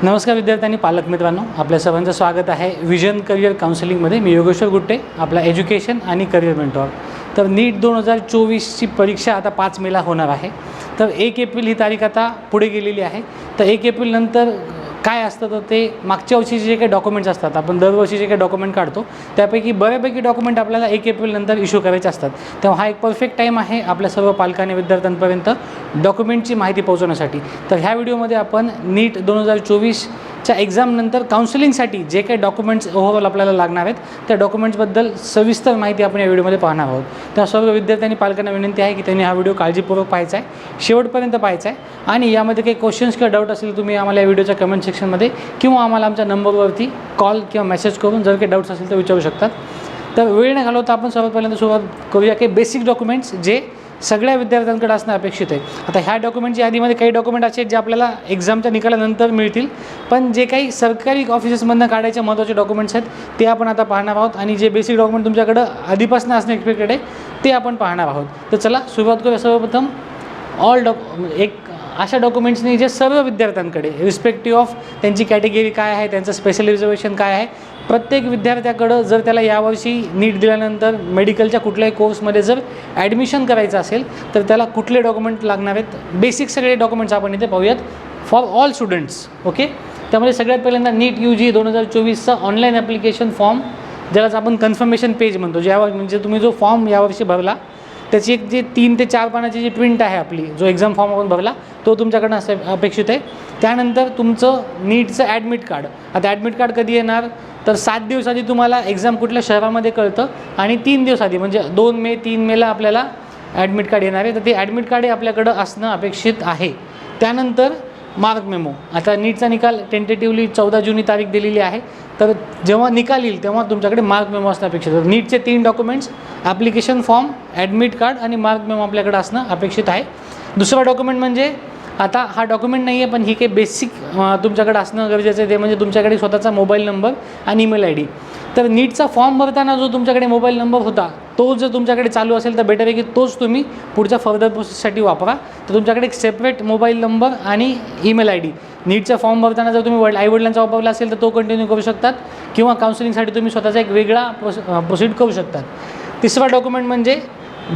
नमस्कार विद्यार्थी आणि पालक मित्रांनो, आपल्या सर्वांचं स्वागत आहे विजन करियर काउन्सिलिंगमध्ये. मी योगेश्वर गुट्टे, आपला एज्युकेशन आणि करियर मेंटॉर. तर नीट 2024ची परीक्षा आता 5 मेला होणार आहे. तर 1 एप्रिल ही तारीख आता पुढे गेलेली आहे. तर 1 एप्रिल नंतर काय असतं, तर ते मागच्या वर्षीचे जे काही डॉक्युमेंट्स असतात, आपण दरवर्षी जे काही डॉक्युमेंट काढतो त्यापैकी बऱ्यापैकी डॉक्युमेंट आपल्याला 1 एप्रिल नंतर इश्यू करायचे असतात. तेव्हा हा एक परफेक्ट टाईम आहे आपल्या सर्व पालकांनी विद्यार्थ्यांपर्यंत डॉक्युमेंटची माहिती पोहोचवण्यासाठी. तर ह्या व्हिडिओमध्ये आपण नीट 2024च्या एक्झामनंतर काउन्सिलिंगसाठी जे काही डॉक्युमेंट्स ओव्हरऑल आपल्याला लागणार आहेत त्या डॉक्युमेंट्सबद्दल सविस्तर माहिती आपण या व्हिडिओमध्ये पाहणार आहोत. त्या सर्व विद्यार्थ्यांनी पालकांना विनंती आहे की त्यांनी हा व्हिडिओ काळजीपूर्वक पाहायचा आहे, शेवटपर्यंत पाहायचा आहे. आणि यामध्ये काही क्वेश्चन्स किंवा डाऊट असेल तुम्ही आम्हाला या व्हिडिओच्या कमेंट सेक्शनमध्ये किंवा आम्हाला आमच्या नंबरवरती कॉल किंवा मेसेज करून जर काही डाऊट्स असेल तर विचारू शकतात. तर वेळ न घालवता आपण सर्वात पहिल्यांदा सुरुवात करूया काही बेसिक डॉक्युमेंट्स जे सगळ्या विद्यार्थ्यांकडे असणं अपेक्षित आहे. आता ह्या डॉक्युमेंटच्या यादीमध्ये काही डॉक्युमेंट असे आहेत जे आपल्याला एक्झामच्या निकालानंतर मिळतील, पण जे काही सरकारी ऑफिसेसमधून काढायचे महत्त्वाचे डॉक्युमेंट्स आहेत ते आपण आता पाहणार आहोत. आणि जे बेसिक डॉक्युमेंट तुमच्याकडं आधीपासून असणं एक्सपेक्टेड आहे ते आपण पाहणार आहोत. तर चला सुरुवात करूया. सर्वप्रथम एक अशा डॉक्युमेंट्सनी जे सर्व विद्यार्थ्यांकडे रिस्पेक्टिव्ह ऑफ त्यांची कॅटेगरी काय आहे, त्यांचं स्पेशल रिझर्वेशन काय आहे, प्रत्येक विद्यार्थ्याकडं जर त्याला यावर्षी नीट दिल्यानंतर मेडिकलच्या कुठल्याही कोर्समध्ये जर ॲडमिशन करायचं असेल तर त्याला कुठले डॉक्युमेंट लागणार आहेत, बेसिक सगळे डॉक्युमेंट्स आपण इथे पाहूयात फॉर ऑल स्टुडंट्स. ओके, त्यामध्ये सगळ्यात पहिल्यांदा नीट UG 2024चा ऑनलाईन ॲप्लिकेशन फॉर्म, ज्यालाच आपण कन्फर्मेशन पेज म्हणतो, म्हणजे तुम्ही जो फॉर्म यावर्षी भरला त्याची एक जे 3 ते 4 पानाची जी प्रिंट आहे आपली, जो एक्झाम फॉर्म आपण भरला तो तुमच्याकडनं असं अपेक्षित आहे. त्यानंतर तुमचं नीटचं ॲडमिट कार्ड. आता ॲडमिट कार्ड कधी येणार, तर 7 दिवस आधी तुम्हाला एक्झाम कुठल्या शहरामध्ये कळतं आणि 3 दिवस आधी म्हणजे 2 मे 3 मेला आपल्याला ॲडमिट कार्ड येणार आहे. तर ते ॲडमिट कार्ड हे आपल्याकडं असणं अपेक्षित आहे. त्यानंतर मार्क मेमो. आता नीटचा निकाल टेंटेटिव्हली 14 जून ही तारीख दिलेली आहे. तर जेव्हा निकाल येईल तेव्हा तुमच्याकडे मार्क मेमो असणं अपेक्षित आहे. नीटचे 3 documents, application form, admit card आणि मार्क मेमो आपल्याकडे असणं अपेक्षित आहे. दुसरा डॉक्युमेंट म्हणजे, आता हा डॉक्युमेंट नाही आहे पण ही काही बेसिक तुमच्याकडे असणं गरजेचं आहे, ते म्हणजे तुमच्याकडे स्वतःचा मोबाईल नंबर आणि ईमेल ID. तर नीटचा फॉर्म भरताना जो तुमच्याकडे मोबाईल नंबर होता तो जर तुमच्याकडे चालू असेल तर बेटर आहे की तोच तुम्ही पुढच्या फर्दर प्रोसेससाठी वापरा. तर तुमच्याकडे एक सेपरेट मोबाईल नंबर आणि ईमेल ID नीटचा फॉर्म भरताना जर तुम्ही आईवडिलांचा वापरला असेल तर तो कंटिन्यू करू शकतात किंवा काउन्सिलिंगसाठी तुम्ही स्वतःचा एक वेगळा प्रोसीड करू शकतात. तिसरा डॉक्युमेंट म्हणजे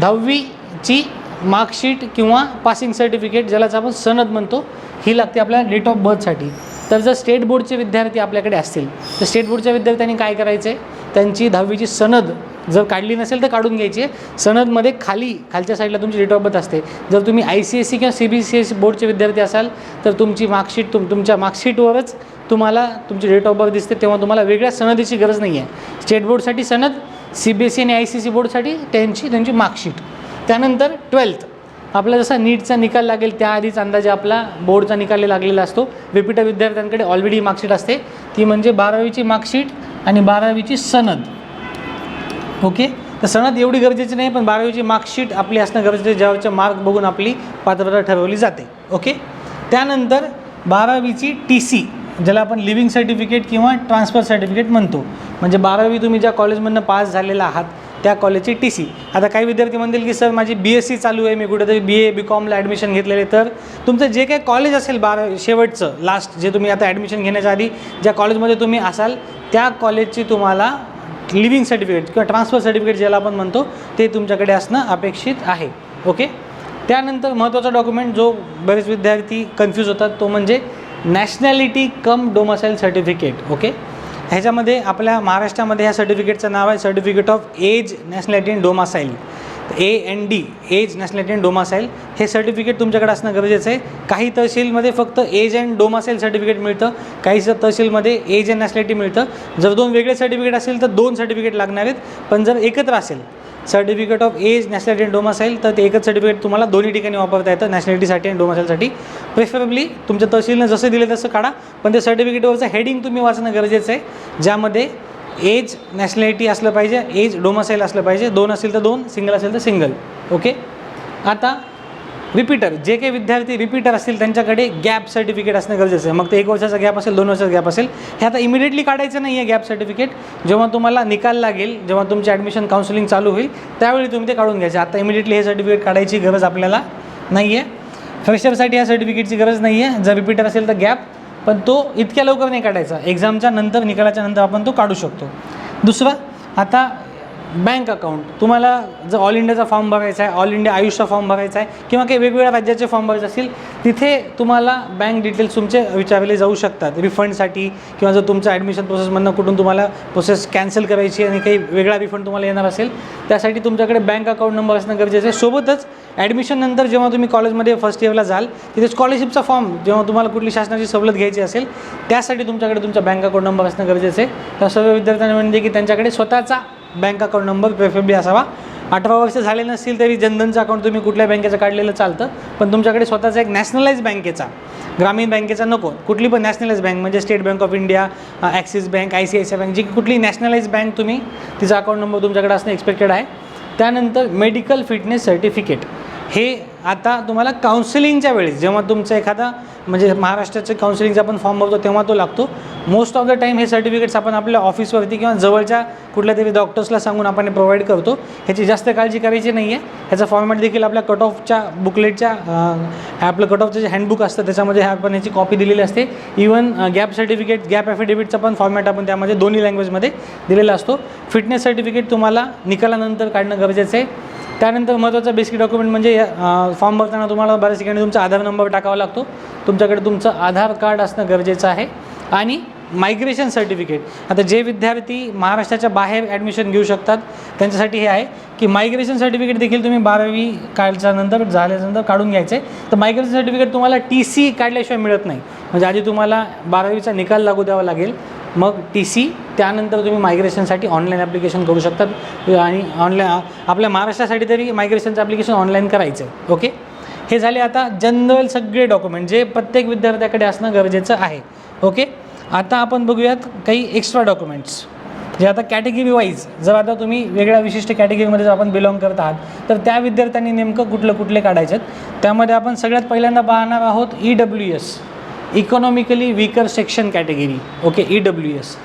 10वीची मार्कशीट किंवा पासिंग सर्टिफिकेट, ज्यालाच आपण सनद म्हणतो, ही लागते आपल्याला डेट ऑफ बर्थसाठी. तर जर स्टेट बोर्डचे विद्यार्थी आपल्याकडे असतील तर स्टेट बोर्डच्या विद्यार्थ्यांनी काय करायचं आहे, त्यांची 10वीची सनद जर काढली नसेल तर काढून घ्यायची आहे. सनदमध्ये खालच्या साईडला तुमची डेट ऑफ बर्थ असते. जर तुम्ही ICSE किंवा CBSE बोर्डचे विद्यार्थी असाल तर तुमची मार्कशीट तुमच्या मार्कशीटवरच तुम्हाला तुमची डेट ऑफ बर्थ दिसते, तेव्हा तुम्हाला वेगळ्या सनदीची गरज नाही आहे. स्टेट बोर्डसाठी सनद, CBSE आणि ICSE बोर्डसाठी त्यांची मार्कशीट. त्यानंतर 12th, आपला जसा नीटचा निकाल लागेल त्याआधीच अंदाजे आपला बोर्डचा निकाल लागलेला असतो. रिपीटर विद्यार्थ्यांकडे ऑलरेडी मार्कशीट असते, ती म्हणजे 12वीची मार्कशीट आणि 12वीची सनद. ओके, तर सनद एवढी गरजेची नाही, पण 12वीची मार्कशीट आपली असणं गरजेचं आहे, ज्यावरचे मार्क बघून आपली पात्रता ठरवली जाते. ओके, त्यानंतर 12वीची TC, ज्याला आपण लिव्हिंग सर्टिफिकेट किंवा ट्रान्सफर सर्टिफिकेट म्हणतो, म्हणजे 12वी तुम्ही ज्या कॉलेजमधनं पास झालेला आहात त्या कॉलेजची TC. आता काही विद्यार्थी म्हणतील की सर माझी BSc चालू आहे, मी कुठेतरी BA BComला ॲडमिशन घेतलेले, तर तुमचं जे काही कॉलेज असेल शेवटचं लास्ट जे तुम्ही आता ॲडमिशन घेण्याच्या आधी ज्या कॉलेजमध्ये तुम्ही असाल त्या कॉलेजची तुम्हाला लिव्हिंग सर्टिफिकेट किंवा ट्रान्सफर सर्टिफिकेट ज्याला आपण म्हणतो ते तुमच्याकडे असणं अपेक्षित आहे. ओके, त्यानंतर महत्त्वाचा डॉक्युमेंट जो बरेच विद्यार्थी कन्फ्यूज होतात तो म्हणजे nationality cum domicile certificate. Okay, ह्याच्यामध्ये आपल्या महाराष्ट्रामध्ये ह्या सर्टिफिकेटचं नाव आहे certificate of age nationality and domicile, AND, age nationality and domicile. हे सर्टिफिकेट तुमच्याकडे असणं गरजेचं आहे. काही तहसीलमध्ये फक्त एज अँड डोमासाईल सर्टिफिकेट मिळतं, काही तहसीलमध्ये एज अँड नॅशनॅलिटी मिळतं. जर 2 वेगळे सर्टिफिकेट असेल तर 2 सर्टिफिकेट लागणार आहेत, पण जर एकत्र असेल certificate of age nationality and domicile तर ते एकच सर्टिफिकेट तुम्हाला दोन्ही ठिकाणी वापरता येतं, नॅशनॅलिटीसाठी आणि डोमासाईलसाठी. प्रेफरेबली तुमच्या तहसीलनं जसं दिलं तसं काढा, पण ते सर्टिफिकेटवरचं हेडिंग तुम्ही वाचणं गरजेचं आहे, ज्यामध्ये एज नॅशनॅलिटी असलं पाहिजे, एज डोमासाईल असलं पाहिजे, 2 असेल तर 2, सिंगल असेल तर सिंगल. ओके, आता रिपीटर, जे काही विद्यार्थी रिपीटर असतील त्यांच्याकडे गॅप सर्टिफिकेट असणं गरजेचं आहे. मग ते 1 वर्षाचा गॅप असेल, 2 वर्षाचा गॅप असेल, हे आता इमिडिएटली काढायचं नाही आहे गॅप सर्टिफिकेट. जेव्हा तुम्हाला निकाल लागेल, जेव्हा तुमची ॲडमिशन काउन्सिलिंग चालू होईल त्यावेळी तुम्ही ते काढून घ्यायचे. आता इमिडिएटली हे सर्टिफिकेट काढायची गरज आपल्याला नाही आहे. फ्रेशरसाठी या सर्टिफिकेटची गरज नाही आहे. जर रिपीटर असेल तर गॅप, पण तो इतक्या लवकर नाही काढायचा, एक्झामच्या नंतर, निकालाच्या नंतर आपण तो काढू शकतो. दुसरं, आता बँक अकाउंट, तुम्हाला जर ऑल इंडियाचा फॉर्म भरायचा आहे, ऑल इंडिया आयुषचा फॉर्म भरायचा आहे किंवा काही वेगवेगळ्या राज्याचे फॉर्म भरायचे असतील, तिथे तुम्हाला बँक डिटेल्स तुमचे विचारले जाऊ शकतात रिफंडसाठी, किंवा जर तुमचं ॲडमिशन प्रोसेसमधनं कुठून तुम्हाला प्रोसेस कॅन्सल करायची आणि काही वेगळा रिफंड तुम्हाला येणार असेल, त्यासाठी तुमच्याकडे बँक अकाउंट नंबर असणं गरजेचं आहे. सोबतच ॲडमिशननंतर जेव्हा तुम्ही कॉलेजमध्ये फर्स्ट इयरला जाल, तिथे स्कॉलरशिपचा फॉर्म, जेव्हा तुम्हाला कुठली शासनाची सवलत घ्यायची असेल, त्यासाठी तुमच्याकडे तुमचा बँक अकाउंट नंबर असणं गरजेचं आहे. त्या सर्व विद्यार्थ्यांना म्हणजे की त्यांच्याकडे स्वतःचा बँक अकाउंट नंबर प्रेफरेबली असावा. 18 वर्ष झाले नसतील तरी जनधनचं अकाउंट तुम्ही कुठल्या बँकेचं काढलेलं चालतं, पण तुमच्याकडे स्वतःचा एक नॅशनलाइज बँकेचा, ग्रामीण बँकेचा नको, कुठली पण नॅशनलाइज बँक म्हणजे state bank of India, Axis bank, ICICI bank, जी कुठली नॅशनलाइज बँक तुम्ही तिचा अकाउंट नंबर तुमच्याकडे असणं एक्सपेक्टेड आहे. त्यानंतर मेडिकल फिटनेस सर्टिफिकेट, हे आता तुम्हाला काउन्सिलिंगच्या वेळेस, जेव्हा तुमचं एखादा म्हणजे महाराष्ट्राचे काउन्सिलिंगचा आपण फॉर्म भरतो तेव्हा तो लागतो. मोस्ट ऑफ द टाईम हे सर्टिफिकेट्स आपण आपल्या ऑफिसवरती किंवा जवळच्या कुठल्या तरी डॉक्टर्सला सांगून आपण प्रोव्हाइड करतो. ह्याची जास्त काळजी करायची नाही आहे. ह्याचा फॉर्मॅट देखील आपल्या कट ऑफच्या बुकलेटच्या, आपलं कट ऑफचं जे हँडबुक असतं त्याच्यामध्ये आपण ह्याची कॉपी दिलेली असते. इवन गॅप सर्टिफिकेट, गॅप ॲफिडेविटचा पण फॉर्मॅट आपण त्यामध्ये दोन्ही लँग्वेजमध्ये दिलेला असतो. फिटनेस सर्टिफिकेट तुम्हाला निकालानंतर काढणं गरजेचं आहे. त्यानंतर महत्त्वाचा बेसिक डॉक्युमेंट म्हणजे फॉर्म भरताना तुम्हाला बऱ्याच ठिकाणी तुमचा आधार नंबर टाकावा लागतो. तुमच्याकडे तुमचं आधार कार्ड असणं गरजेचं आहे. आणि मायग्रेशन सर्टिफिकेट, आता जे विद्यार्थी महाराष्ट्राच्या बाहेर ॲडमिशन घेऊ शकतात त्यांच्यासाठी हे आहे की मायग्रेशन सर्टिफिकेट देखील तुम्ही 12वी काढल्यानंतर झाल्यानंतर काढून घ्यायचं आहे. तर मायग्रेशन सर्टिफिकेट तुम्हाला TC काढल्याशिवाय मिळत नाही. म्हणजे आधी तुम्हाला 12वीचा निकाल लागू द्यावा लागेल, मग TC, त्यानंतर तुम्ही मायग्रेशनसाठी ऑनलाईन ॲप्लिकेशन करू शकतात. आणि ऑनलाईन आपल्या महाराष्ट्रासाठी तरी मायग्रेशनचं ॲप्लिकेशन ऑनलाईन करायचं आहे. ओके, हे झाले आता जनरल सगळे डॉक्युमेंट जे प्रत्येक विद्यार्थ्याकडे असणं गरजेचं आहे. ओके, आता आपण बघूयात काही एक्स्ट्रा डॉक्युमेंट्स जे आता कॅटेगरी वाईज, जर आता तुम्ही वेगळ्या विशिष्ट कॅटेगरीमध्ये जर आपण बिलॉंग करत आहात तर त्या विद्यार्थ्यांनी नेमकं कुठले काढायचे आहेत. त्यामध्ये आपण सगळ्यात पहिल्यांदा पाहणार आहोत EWS, economically weaker section category. Okay, EWS.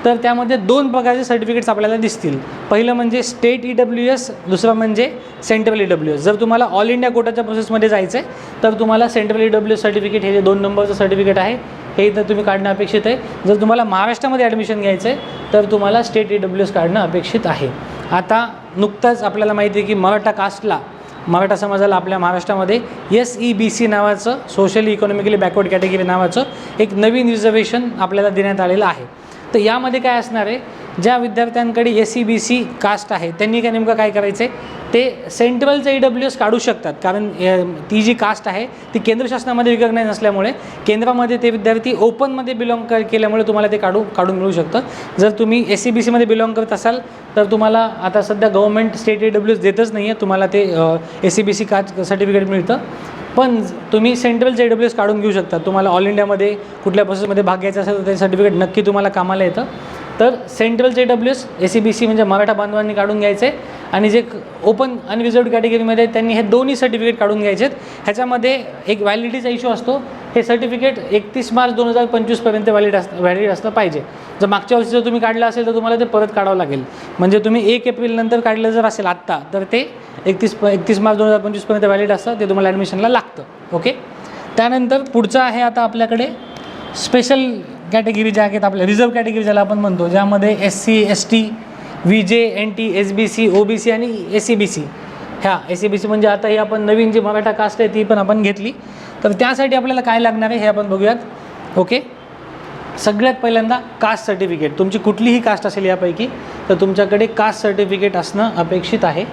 तर त्यामध्ये 2 प्रकारचे सर्टिफिकेट्स आपल्याला दिसतील. पहिलं म्हणजे स्टेट EWS, दुसरं म्हणजे सेंट्रल EWS. जर तुम्हाला ऑल इंडिया कोटाच्या प्रोसेसमध्ये जायचं आहे तर तुम्हाला सेंट्रल EWS सर्टिफिकेट, हे जे 2 नंबरचं सर्टिफिकेट आहे हे इथं तुम्ही काढणं अपेक्षित आहे. जर तुम्हाला महाराष्ट्रामध्ये ॲडमिशन घ्यायचं आहे तर तुम्हाला स्टेट EWS काढणं अपेक्षित आहे. आता नुकताच आपल्याला माहिती आहे की मराठा कास्टला, मराठा समाजाला आपल्या महाराष्ट्रामध्ये SEBC नावाचं, सोशली इकॉनॉमिकली बॅकवर्ड कॅटेगरी नावाचं एक नवीन रिझर्वेशन आपल्याला देण्यात आलेलं आहे. तर यामध्ये काय असणार आहे, ज्या विद्यार्थ्यांकडे SEBC कास्ट आहे त्यांनी काय नेमकं काय करायचं आहे, ते सेंट्रलचं EWS काढू शकतात. कारण ती जी कास्ट आहे ती केंद्र शासनामध्ये रिकॉग्नाइज नसल्यामुळे केंद्रामध्ये ते विद्यार्थी ओपनमध्ये बिलॉंग केल्यामुळे तुम्हाला ते काढून मिळू शकतं. जर तुम्ही SEBCमध्ये बिलॉंग करत असाल तर तुम्हाला आता सध्या गव्हर्नमेंट स्टेट EWS देतच नाही आहे, तुम्हाला ते SEBC कास्ट सर्टिफिकेट मिळतं. पण तुम्ही सेंट्रलचं EWS काढून घेऊ शकता. तुम्हाला ऑल इंडियामध्ये कुठल्या प्रोसेसमध्ये भाग घ्यायचा असेल तर ते सर्टिफिकेट नक्की तुम्हाला कामाला येतं. तर सेंट्रलचं EWS SEBC म्हणजे मराठा बांधवांनी काढून घ्यायचे आहे. आणि जे ओपन अनरिझर्वड कॅटेगरीमध्ये त्यांनी हे दोन्ही सर्टिफिकेट काढून घ्यायचे आहेत. ह्याच्यामध्ये एक व्हॅलिडिटीचा इश्यू असतो. हे सर्टिफिकेट 31 मार्च 2025पर्यंत व्हॅलिड असलं पाहिजे. जर मागच्या वर्षी जर तुम्ही काढलं असेल तर तुम्हाला ते परत काढावं लागेल. म्हणजे तुम्ही 1 एप्रिल नंतर काढलं जर असेल आत्ता तर ते 31 मार्च 2025पर्यंत व्हॅलिड असतं, ते तुम्हाला ॲडमिशनला लागतं. ओके, त्यानंतर पुढचं आहे आता आपल्याकडे स्पेशल कॅटेगरी ज्या आहेत आपल्या रिझर्व्ह कॅटेगरी ज्याला आपण म्हणतो, ज्यामध्ये SC, ST, VJ, NT, SBC, OBC आणि SEBC. ह्या SEBC म्हणजे आता ही आपण नवीन जी मराठा कास्ट आहे ती पण आपण घेतली. तर त्यासाठी आपल्याला काय लागणार आहे हे आपण बघूयात. ओके, सगळ्यात पहिल्यांदा कास्ट सर्टिफिकेट, तुमची कुठलीही कास्ट असेल यापैकी तर तुमच्याकडे कास्ट सर्टिफिकेट असणं अपेक्षित आहे.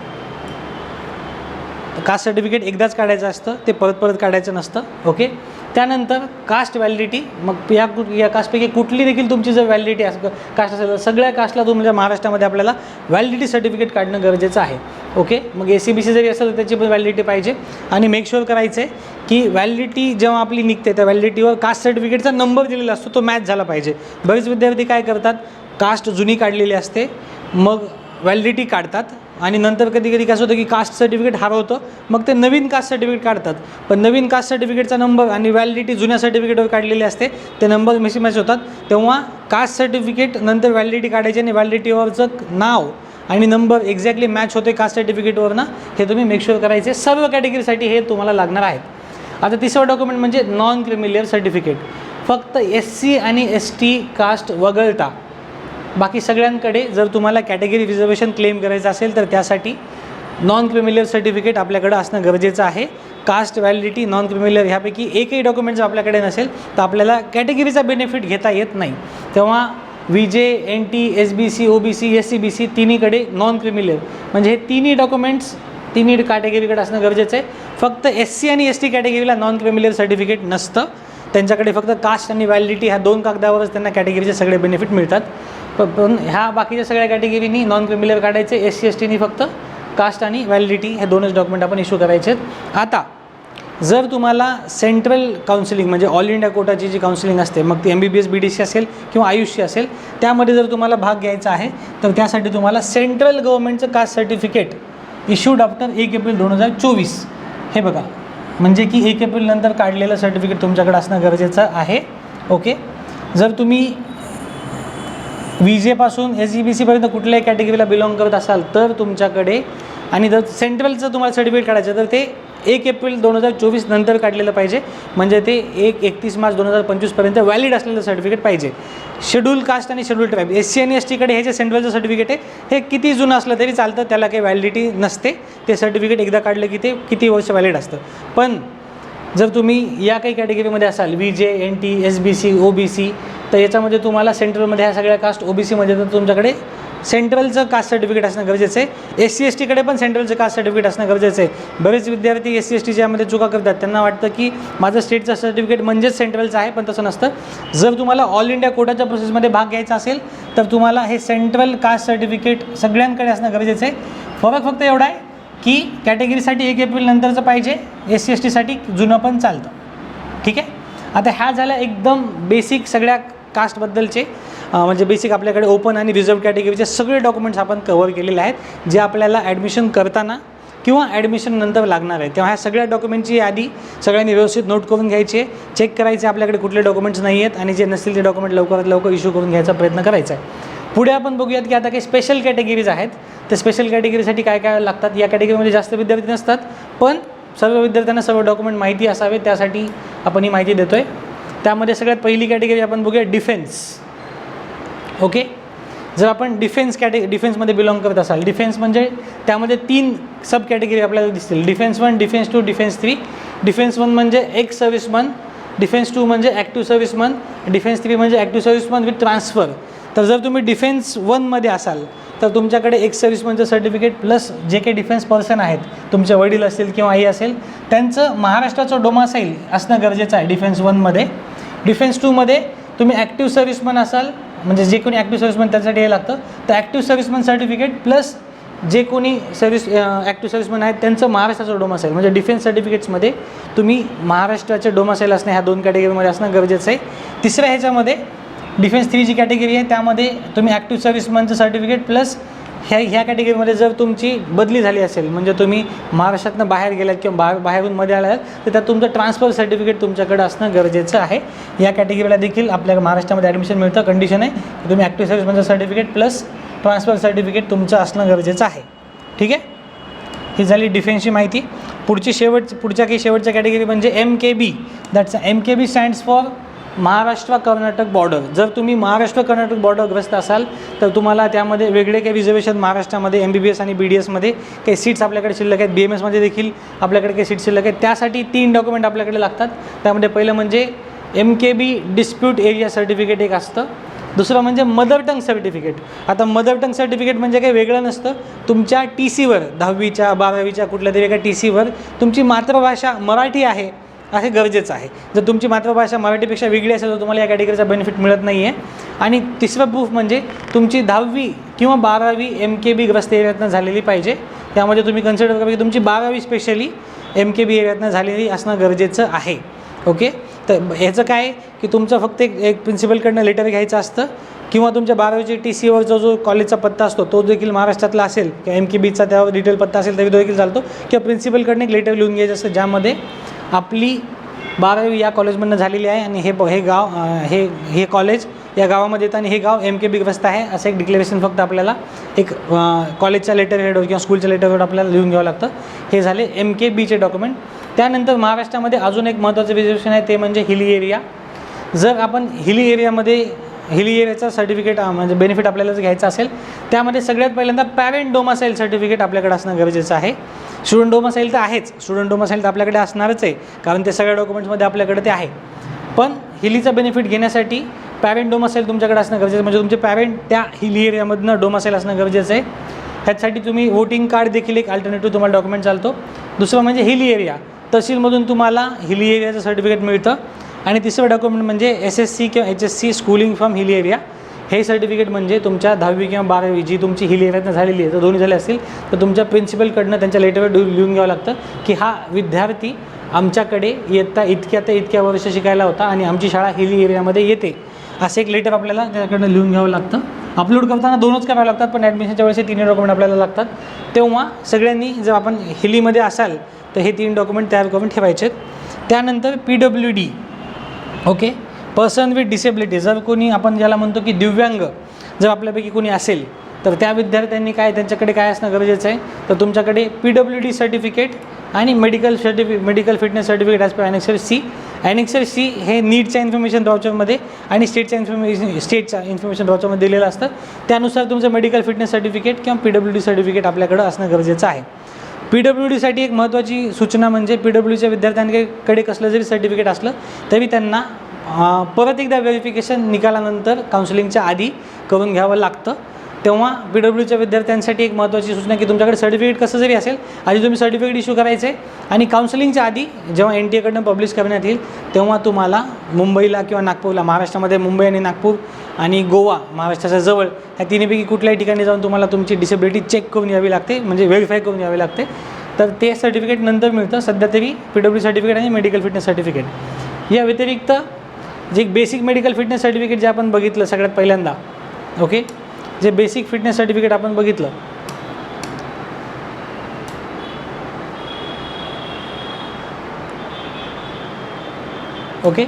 कास्ट सर्टिफिकेट एकदाच काढायचं असतं, ते परत काढायचं नसतं. ओके, त्यानंतर कास्ट व्हॅलिडिटी, मग या कास्टपैकी कुठली देखील तुमची जर व्हॅलिडिटी कास्ट असेल तर सगळ्या कास्टला तुमच्या महाराष्ट्रामध्ये आपल्याला व्हॅलिडिटी सर्टिफिकेट काढणं गरजेचं आहे. ओके, मग SEBC जरी असेल तर त्याची पण व्हॅलिडिटी पाहिजे. आणि मेक शुअर करायचं आहे की व्हॅलिडिटी जेव्हा आपली निघते त्या व्हॅलिडिटीवर कास्ट सर्टिफिकेटचा नंबर दिलेला असतो, तो मॅच झाला पाहिजे. बरेच विद्यार्थी काय करतात, कास्ट जुनी काढलेली असते मग व्हॅलिडिटी काढतात आणि नंतर कधी काय होतं की कास्ट सर्टिफिकेट हरवतं, मग ते नवीन कास्ट सर्टिफिकेट काढतात. पण नवीन कास्ट सर्टिफिकेटचा नंबर आणि व्हॅलिडिटी जुन्या सर्टिफिकेटवर काढलेली असते, ते नंबर मिसमॅच होतात. तेव्हा कास्ट सर्टिफिकेट नंतर व्हॅलिडिटी काढायची आणि व्हॅलिडिटीवरचं नाव आणि नंबर एक्झॅक्टली मॅच होते कास्ट सर्टिफिकेटवरनं, हे तुम्ही मेक शुअर करायचे. सर्व कॅटेगरीसाठी हे तुम्हाला लागणार आहेत. आता तिसरं डॉक्युमेंट म्हणजे नॉन क्रिमिलियर सर्टिफिकेट. फक्त SC आणि ST कास्ट वगळता बाकी सगळ्यांकडे जर तुम्हाला कॅटेगरी रिझर्वेशन क्लेम करायचं असेल तर त्यासाठी नॉन क्रिमिलियर सर्टिफिकेट आपल्याकडे असणं गरजेचं आहे. कास्ट, व्हॅलिडिटी, नॉन क्रिमिलियर ह्यापैकी एकही डॉक्युमेंट जर आपल्याकडे नसेल तर आपल्याला कॅटेगरीचा बेनिफिट घेता येत नाही. तेव्हा VJ, NT, SBC, OBC, SC, BC तिन्हीकडे नॉन क्रिमिलियर म्हणजे हे तिन्ही डॉक्युमेंट्स तिन्ही कॅटेगरीकडे असणं गरजेचं आहे. फक्त SC आणि ST कॅटेगरीला नॉन क्रिमिलियर सर्टिफिकेट नसतं. त्यांच्याकडे फक्त कास्ट आणि व्हॅलिडिटी ह्या 2 कागदावरच त्यांना कॅटेगरीचे सगळे बेनिफिट मिळतात. पण ह्या बाकीच्या सगळ्या कॅटेगरीनी नॉन क्रिमिलियर काढायचे. SC STनी फक्त कास्ट आणि व्हॅलिडिटी हे 2च डॉक्युमेंट आपण इश्यू करायचे आहेत. आता जर तुम्हाला सेंट्रल काउन्सिलिंग म्हणजे ऑल इंडिया कोटाची जी काउन्सिलिंग असते मग ती MBBS BDC असेल किंवा आयुष्य असेल त्यामध्ये जर तुम्हाला भाग घ्यायचा आहे तर त्यासाठी तुम्हाला सेंट्रल गव्हर्नमेंटचं caste certificate issued after 1 April 2024 हे बघा म्हणजे की 1 एप्रिल नंतर काढलेलं सर्टिफिकेट तुमच्याकडे असणं गरजेचं आहे. ओके. जर तुम्ही VJ पासून SEBCपर्यंत कुठल्याही कॅटेगरीला बिलॉंग करत असाल तर तुमच्याकडे आणि जर सेंट्रलचं तुम्हाला सर्टिफिकेट काढायचं तर ते 1 एप्रिल 2024 नंतर काढलेलं पाहिजे म्हणजे ते 31 मार्च 2025पर्यंत व्हॅलिड असलेलं सर्टिफिकेट पाहिजे. शेड्यूल कास्ट आणि शेड्यूल ट्राईब SC आणि STकडे हे जे सेंट्रलचं सर्टिफिकेट आहे हे किती जुनं असलं तरी चालतं, त्याला काही व्हॅलिडिटी नसते. ते सर्टिफिकेट एकदा काढलं की ते किती वर्ष व्हॅलिड असतं. पण जर तुम्ही या काही कॅटेगरीमध्ये असाल VJ, NT, SBC, OBC तर याच्यामध्ये तुम्हाला सेंट्रलमध्ये ह्या सगळ्या कास्ट OBCमध्ये तर तुमच्याकडे सेंट्रलचं कास्ट सर्टिफिकेट असणं गरजेचं आहे. SC STकडे पण सेंट्रलचं कास्ट सर्टिफिकेट असणं गरजेचं आहे. बरेच विद्यार्थी SC ST यामध्ये चुका करतात. त्यांना वाटतं की माझं स्टेटचं सर्टिफिकेट म्हणजेच सेंट्रलचं आहे, पण तसं नसतं. जर तुम्हाला ऑल इंडिया कोटाच्या प्रोसेसमध्ये भाग घ्यायचा असेल तर तुम्हाला हे सेंट्रल कास्ट सर्टिफिकेट सगळ्यांकडे असणं गरजेचं आहे. फरक फक्त एवढा आहे की कॅटेगरीसाठी 1 एप्रिल नंतरचं पाहिजे, SC STसाठी जुनं पण चालतं. ठीक आहे. आता ह्या झाल्या एकदम बेसिक सगळ्या कास्टबद्दलचे म्हणजे बेसिक आपल्याकडे ओपन आणि रिझर्व्ड कॅटेगरीचे सगळे डॉक्युमेंट्स आपण कव्हर केलेले आहेत जे आपल्याला ॲडमिशन करताना किंवा ॲडमिशन नंतर लागणार आहे. तेव्हा ह्या सगळ्या डॉक्युमेंटची यादी सगळ्यांनी व्यवस्थित नोट करून घ्यायची आहे. चेक करायचे आपल्याकडे कुठले डॉक्युमेंट्स नाही आहेत आणि जे नसतील ते डॉक्युमेंट लवकरात लवकर इश्यू करून घ्यायचा प्रयत्न करायचा आहे. पुढे आपण बघूयात की आता काही स्पेशल कॅटेगरीज आहेत. त्या स्पेशल कॅटेगरीसाठी काय काय लागतात. या कॅटेगरीमध्ये जास्त विद्यार्थी नसतात पण सर्व विद्यार्थ्यांना सर्व डॉक्युमेंट माहिती असावे त्यासाठी आपण ही माहिती देतो आहे. त्यामध्ये सगळ्यात पहिली कॅटेगरी आपण बघूया डिफेन्स. ओके. जर आपण डिफेन्समध्ये बिलॉंग करत असाल, डिफेन्स म्हणजे त्यामध्ये 3 सब कॅटेगरी आपल्याला दिसतील. Defence 1, defence 2, defence 3. डिफेन्स 1 म्हणजे एक्स सर्व्हिसमन, डिफेन्स 2 म्हणजे ॲक्टिव्ह सर्व्हिसमन, डिफेन्स 3 म्हणजे ॲक्टिव्ह सर्व्हिसमन विथ ट्रान्सफर. तर जर तुम्ही डिफेन्स 1मध्ये असाल तर तुमच्याकडे एक्स सर्व्हिसमनचं सर्टिफिकेट प्लस जे काही डिफेन्स पर्सन आहेत तुमचे वडील असतील किंवा आई असेल त्यांचं महाराष्ट्राचं डोमासाईल असणं गरजेचं आहे डिफेन्स 1मध्ये. डिफेन्स 2मध्ये तुम्ही ॲक्टिव्ह सर्व्हिसमन असाल म्हणजे जे कोणी ॲक्टिव्ह सर्व्हिसमन त्यासाठी हे लागतं तर ॲक्टिव्ह सर्व्हिसमन सर्टिफिकेट प्लस जे कोणी ॲक्टिव्ह सर्व्हिसमन आहेत त्यांचं महाराष्ट्राचं डोमासाईल म्हणजे डिफेन्स सर्टिफिकेट्समध्ये तुम्ही महाराष्ट्राचे डोमासाईल असणं ह्या 2 कॅटेगरीमध्ये असणं गरजेचं आहे. तिसऱ्या ह्याच्यामध्ये डिफेन्स 3 जी कॅटेगरी आहे त्यामध्ये तुम्ही ॲक्टिव्ह सर्व्हिसमनचं सर्टिफिकेट प्लस ह्या कॅटेगरीमध्ये जर तुमची बदली झाली असेल म्हणजे तुम्ही महाराष्ट्रातनं बाहेर गेलात किंवा बाहेरून मध्ये आलात तर त्यात तुमचं ट्रान्सफर सर्टिफिकेट तुमच्याकडे असणं गरजेचं आहे. या कॅटेगरीला देखील आपल्या महाराष्ट्रामध्ये ॲडमिशन मिळतं. कंडिशन आहे की तुम्ही ॲक्टिव्ह सर्व्हिसमनचं सर्टिफिकेट प्लस ट्रान्सफर सर्टिफिकेट तुमचं असणं गरजेचं आहे. ठीक आहे. ही झाली डिफेन्सची माहिती. पुढच्या काही शेवटच्या कॅटेगरी म्हणजे MKB. That's MKB stands for Maharashtra Karnataka border. जर तुम्ही महाराष्ट्र कर्नाटक बॉर्डरग्रस्त असाल तर तुम्हाला त्यामध्ये वेगळे काही रिझर्वेशन महाराष्ट्रामध्ये MBBS आणि BDSमध्ये काही सीट्स आपल्याकडे शिल्लक आहेत. BMSमध्ये देखील आपल्याकडे काही सीट्स शिल्लक आहेत. त्यासाठी 3 डॉक्युमेंट आपल्याकडे लागतात. त्यामध्ये पहिलं म्हणजे MKB डिस्प्यूट एरिया सर्टिफिकेट एक असतं. दुसरं म्हणजे मदर टंग सर्टिफिकेट. आता मदर टंग सर्टिफिकेट म्हणजे काही वेगळं नसतं. तुमच्या TCवर 10वीच्या 12वीच्या कुठल्या तरी एका TCवर तुमची मातृभाषा मराठी आहे हे गरजेचं आहे. जर तुमची मातृभाषा मराठीपेक्षा वेगळी असेल तर तुम्हाला या कॅटेगरीचा बेनिफिट मिळत नाही आहे. आणि तिसरं प्रूफ म्हणजे तुमची 10वी किंवा 12वी MKB ग्रस्त एरियातनं झालेली पाहिजे. त्यामध्ये तुम्ही कन्सिडर करा की तुमची 12वी स्पेशली MKB एरियातनं झालेली असणं गरजेचं आहे. ओके. तर ह्याचं काय की तुमचं फक्त एक प्रिन्सिपलकडनं लेटर घ्यायचं असतं किंवा तुमच्या 12वीची TCवरचा जो कॉलेजचा पत्ता असतो तो देखील महाराष्ट्रातला असेल किंवा MKBचा त्यावर डिटेल पत्ता असेल तरी तो देखील चालतो किंवा प्रिन्सिपलकडनं एक लेटर लिहून घ्यायचं असतं ज्यामध्ये आपली 12वी या कॉलेजमधनं झालेली आहे आणि हे गाव हे कॉलेज या गावामध्ये येतं आणि हे गाव MKB ग्रस्त आहे असं एक डिक्लेरेशन फक्त आपल्याला एक कॉलेजच्या लेटर हेडवर किंवा स्कूलच्या लेटरवर आपल्याला लिहून घ्यावं लागतं. हे झाले MKBचे डॉक्युमेंट. त्यानंतर महाराष्ट्रामध्ये अजून एक महत्त्वाचं रिझर्वेशन आहे ते म्हणजे हिली एरिया. जर आपण हिली एरियाचा सर्टिफिकेट म्हणजे बेनिफिट आपल्याला जर घ्यायचा असेल, त्यामध्ये सगळ्यात पहिल्यांदा पॅरेंट डोमासाईल सर्टिफिकेट आपल्याकडे असणं गरजेचं आहे. स्टुडंट डोमासाईल तर आहेच, स्टुडंट डोमासाईल तर आपल्याकडे असणारच आहे, कारण ते सगळ्या डॉक्युमेंट्समध्ये आपल्याकडे ते आहे. पण हिलीचा बेनिफिट घेण्यासाठी पॅरेंट डोमासाईल तुमच्याकडे असणं गरजेचं, म्हणजे तुमचे पॅरेंट त्या हिली एरियामधनं डोमासाईल असणं गरजेचं आहे. ह्यासाठी तुम्ही वोटिंग कार्ड देखील एक अल्टरनेटिव्ह तुम्हाला डॉक्युमेंट चालतो. दुसरं म्हणजे हिली एरिया, तहसीलमधून तुम्हाला हिली एरियाचं सर्टिफिकेट मिळतं. आणि तिसरं डॉक्युमेंट म्हणजे SSC किंवा HSC schooling from hilly area. हे सर्टिफिकेट म्हणजे तुमच्या 10वी किंवा 12वी जी तुमची हिली एरियातनं झालेली आहे, तर दोन्ही झाले असतील तर तुमच्या प्रिन्सिपलकडनं त्यांच्या लेटरवर लिहून घ्यावं लागतं की हा विद्यार्थी आमच्याकडे इयत्ता इतक्या ते इतक्या वर्ष शिकायला होता आणि आमची शाळा हिली एरियामध्ये येते, असं एक लेटर आपल्याला त्याच्याकडनं लिहून घ्यावं लागतं. अपलोड करताना 2च करावे लागतात, पण ॲडमिशनच्या वेळेस हे 3 डॉक्युमेंट आपल्याला लागतात. तेव्हा सगळ्यांनी जर आपण हिलीमध्ये असाल तर हे 3 डॉक्युमेंट तयार करून ठेवायचे. त्यानंतर PWD, okay, person with disability. जर कोणी आपण ज्याला म्हणतो की दिव्यांग जर आपल्यापैकी कोणी असेल तर त्या विद्यार्थ्यांनी त्यांच्याकडे काय असणं गरजेचं आहे, तर तुमच्याकडे PWD सर्टिफिकेट आणि medical fitness certificate as per annexure C. Annexure C हे नीटच्या इन्फॉर्मेशन ब्राउचरमध्ये आणि स्टेटच्या इन्फॉर्मेशन ब्राउचरमध्ये दिलेलं असतं. त्यानुसार तुमचं मेडिकल फिटनेस सर्टिफिकेट किंवा PWD सर्टिफिकेट आपल्याकडं असणं गरजेचं आहे. PWDसाठी एक महत्त्वाची सूचना म्हणजे PWDच्या विद्यार्थ्यांकडे कसलं जरी सर्टिफिकेट असलं तरी त्यांना परत एकदा व्हेरिफिकेशन निकालानंतर काउन्सिलिंगच्या आधी करून घ्यावं लागतं. तेव्हा PWDच्या विद्यार्थ्यांसाठी एक महत्त्वाची सूचना की तुमच्याकडे सर्टिफिकेट कसं जरी असेल, आधी तुम्ही सर्टिफिकेट इश्यू करायचं आहे आणि काउन्सिलिंगच्या आधी जेव्हा NTA पब्लिश करण्यात येईल तेव्हा तुम्हाला मुंबईला किंवा नागपूरला, महाराष्ट्रामध्ये मुंबई आणि नागपूर आणि गोवा महाराष्ट्राच्या जवळ ह्या तिन्हीपैकी कुठल्याही ठिकाणी जाऊन तुम्हाला तुमची डिसेबिलिटी चेक करून यावी लागते, म्हणजे व्हेरीफाय करून यावी लागते. तर ते सर्टिफिकेट नंतर मिळतं. सध्या तरी PWD सर्टिफिकेट आणि मेडिकल फिटनेस सर्टिफिकेट. या व्यतिरिक्त जे बेसिक मेडिकल फिटनेस सर्टिफिकेट जे आपण बघितलं सगळ्यात पहिल्यांदा, ओके, जे बेसिक फिटनेस सर्टिफिकेट आपण बघितलं, ओके,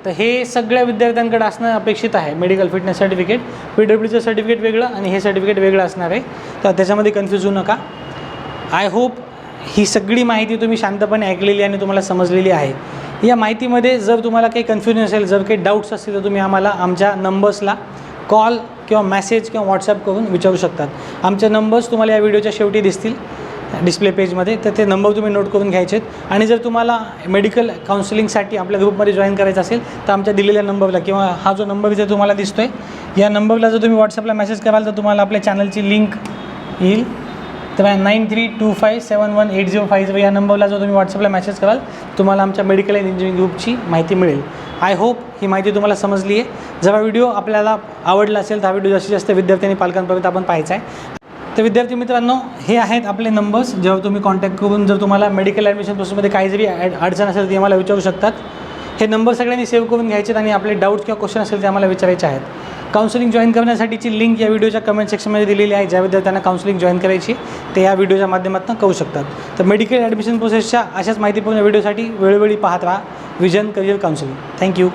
हे सगळ्या विद्यार्थ्यांकडे असणं अपेक्षित आहे. मेडिकल फिटनेस सर्टिफिकेट, PWDचं सर्टिफिकेट वेगळं आणि हे सर्टिफिकेट वेगळं असणार आहे, तर त्याच्यामध्ये कन्फ्यूज होऊ नका. आय होप ही सगळी माहिती तुम्ही शांतपणे ऐकलेली आणि तुम्हाला समजलेली आहे. या माहितीमध्ये जर तुम्हाला काही कन्फ्युजन असेल, जर काही डाऊट्स असतील तर तुम्ही आम्हाला आमच्या नंबर्सला कॉल किंवा मेसेज किंवा व्हॉट्सॲप करून विचारू शकतात. आमचे नंबर्स तुम्हाला या व्हिडिओच्या शेवटी दिसतील डिस्प्ले पेजमध्ये, तर ते नंबर तुम्ही नोट करून घ्यायचे आहेत. आणि जर तुम्हाला मेडिकल काउन्सिलिंगसाठी आपल्या ग्रुपमध्ये जॉईन करायचं असेल तर आमच्या दिलेल्या नंबरला किंवा हा जो नंबर जर तुम्हाला दिसतो आहे या नंबरला जर तुम्ही व्हॉट्सॲपला मेसेज कराल तर तुम्हाला आपल्या चॅनलची लिंक येईल. तर 9325711805 या नंबरला जर तुम्ही व्हॉट्सअपला मेसेज कराल तुम्हाला आमच्या मेडिकल अँड इंजिनिअरिंग ग्रुपची माहिती मिळेल. आय होप ही माहिती तुम्हाला समजली आहे. जर हा व्हिडिओ आपल्याला आवडला असेल तर हा व्हिडिओ जास्तीत जास्त विद्यार्थी आणि पालकांपर्यंत आपण पाहायचा आहे. तर विद्यार्थी मित्रांनो, हे आहेत आपले नंबर्स, जेव्हा तुम्ही कॉन्टॅक्ट करून जर तुम्हाला मेडिकल ॲडमिशन प्रोसेसमध्ये काही जरी अडचण असेल ती आम्हाला विचारू शकतात. हे नंबर सगळ्यांनी सेव्ह करून घ्यायचे आणि आपले डाऊट्स किंवा क्वेश्चन असेल ते आम्हाला विचारायचे आहेत. काउन्सिलिंग जॉईन करण्यासाठीची लिंक या व्हिडिओच्या कमेंट सेक्शनमध्ये दिलेली आहे. ज्या विद्यार्थ्यांना काउन्सिलिंग जॉईन करायची ते या व्हिडिओच्या माध्यमातून करू शकतात. तर मेडिकल ॲडमिशन प्रोसेसच्या अशाच माहितीपूर्ण व्हिडिओसाठी वेळोवेळी पाहत राहा विजन करियर काउन्सिलिंग. थँक्यू.